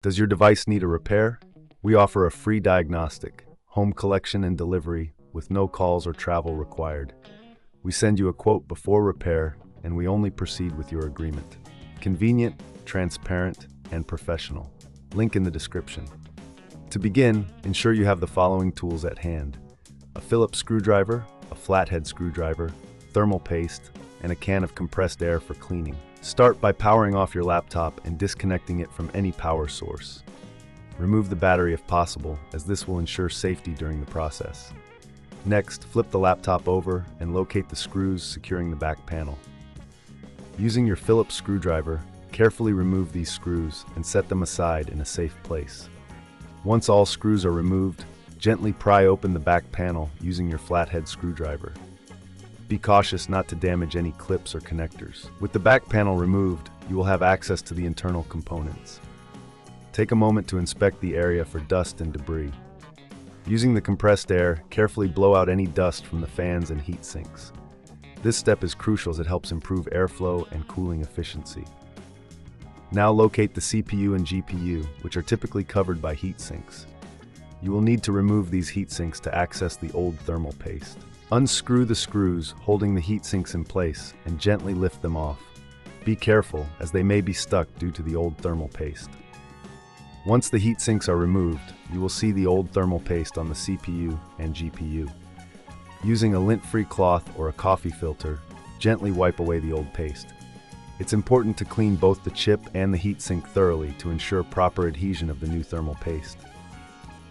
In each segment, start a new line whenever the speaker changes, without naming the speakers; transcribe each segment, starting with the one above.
Does your device need a repair? We offer a free diagnostic, home collection and delivery with no calls or travel required. We send you a quote before repair, and we only proceed with your agreement. Convenient, transparent, and professional. Link in the description. To begin, ensure you have the following tools at hand: a Phillips screwdriver, a flathead screwdriver, thermal paste, and a can of compressed air for cleaning. Start by powering off your laptop and disconnecting it from any power source. Remove the battery if possible, as this will ensure safety during the process. Next, flip the laptop over and locate the screws securing the back panel. Using your Phillips screwdriver, carefully remove these screws and set them aside in a safe place. Once all screws are removed, gently pry open the back panel using your flathead screwdriver. Be cautious not to damage any clips or connectors. With the back panel removed, you will have access to the internal components. Take a moment to inspect the area for dust and debris. Using the compressed air, carefully blow out any dust from the fans and heat sinks. This step is crucial as it helps improve airflow and cooling efficiency. Now locate the CPU and GPU, which are typically covered by heat sinks. You will need to remove these heat sinks to access the old thermal paste. Unscrew the screws holding the heat sinks in place and gently lift them off. Be careful, as they may be stuck due to the old thermal paste. Once the heat sinks are removed, you will see the old thermal paste on the CPU and GPU. Using a lint-free cloth or a coffee filter, gently wipe away the old paste. It's important to clean both the chip and the heatsink thoroughly to ensure proper adhesion of the new thermal paste.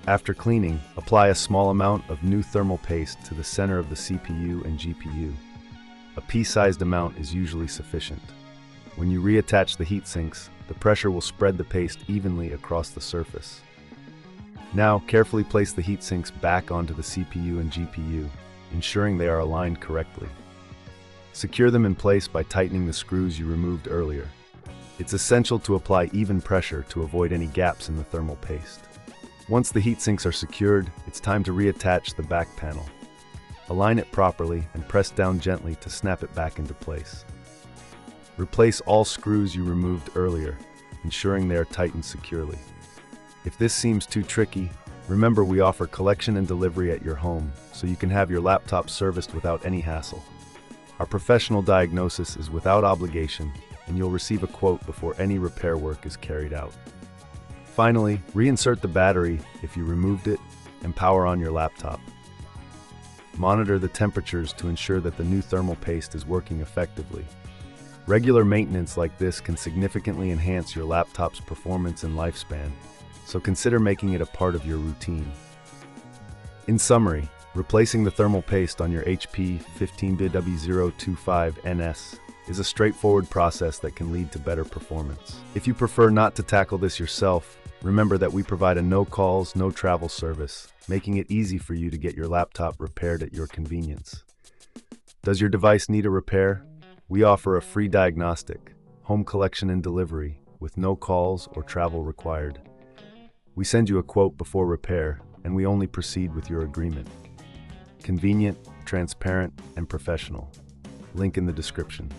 After cleaning, apply a small amount of new thermal paste to the center of the CPU and GPU. A pea-sized amount is usually sufficient. When you reattach the heatsinks, the pressure will spread the paste evenly across the surface. Now, carefully place the heatsinks back onto the CPU and GPU, ensuring they are aligned correctly. Secure them in place by tightening the screws you removed earlier. It's essential to apply even pressure to avoid any gaps in the thermal paste. Once the heatsinks are secured, it's time to reattach the back panel. Align it properly and press down gently to snap it back into place. Replace all screws you removed earlier, ensuring they are tightened securely. If this seems too tricky, remember we offer collection and delivery at your home, so you can have your laptop serviced without any hassle. Our professional diagnosis is without obligation, and you'll receive a quote before any repair work is carried out. Finally, reinsert the battery if you removed it and power on your laptop. Monitor the temperatures to ensure that the new thermal paste is working effectively. Regular maintenance like this can significantly enhance your laptop's performance and lifespan, so consider making it a part of your routine. In summary, replacing the thermal paste on your HP 15BW025NS is a straightforward process that can lead to better performance. If you prefer not to tackle this yourself, remember that we provide a no-calls, no-travel service, making it easy for you to get your laptop repaired at your convenience. Does your device need a repair? We offer a free diagnostic, home collection and delivery, with no calls or travel required. We send you a quote before repair, and we only proceed with your agreement. Convenient, transparent, and professional. Link in the description.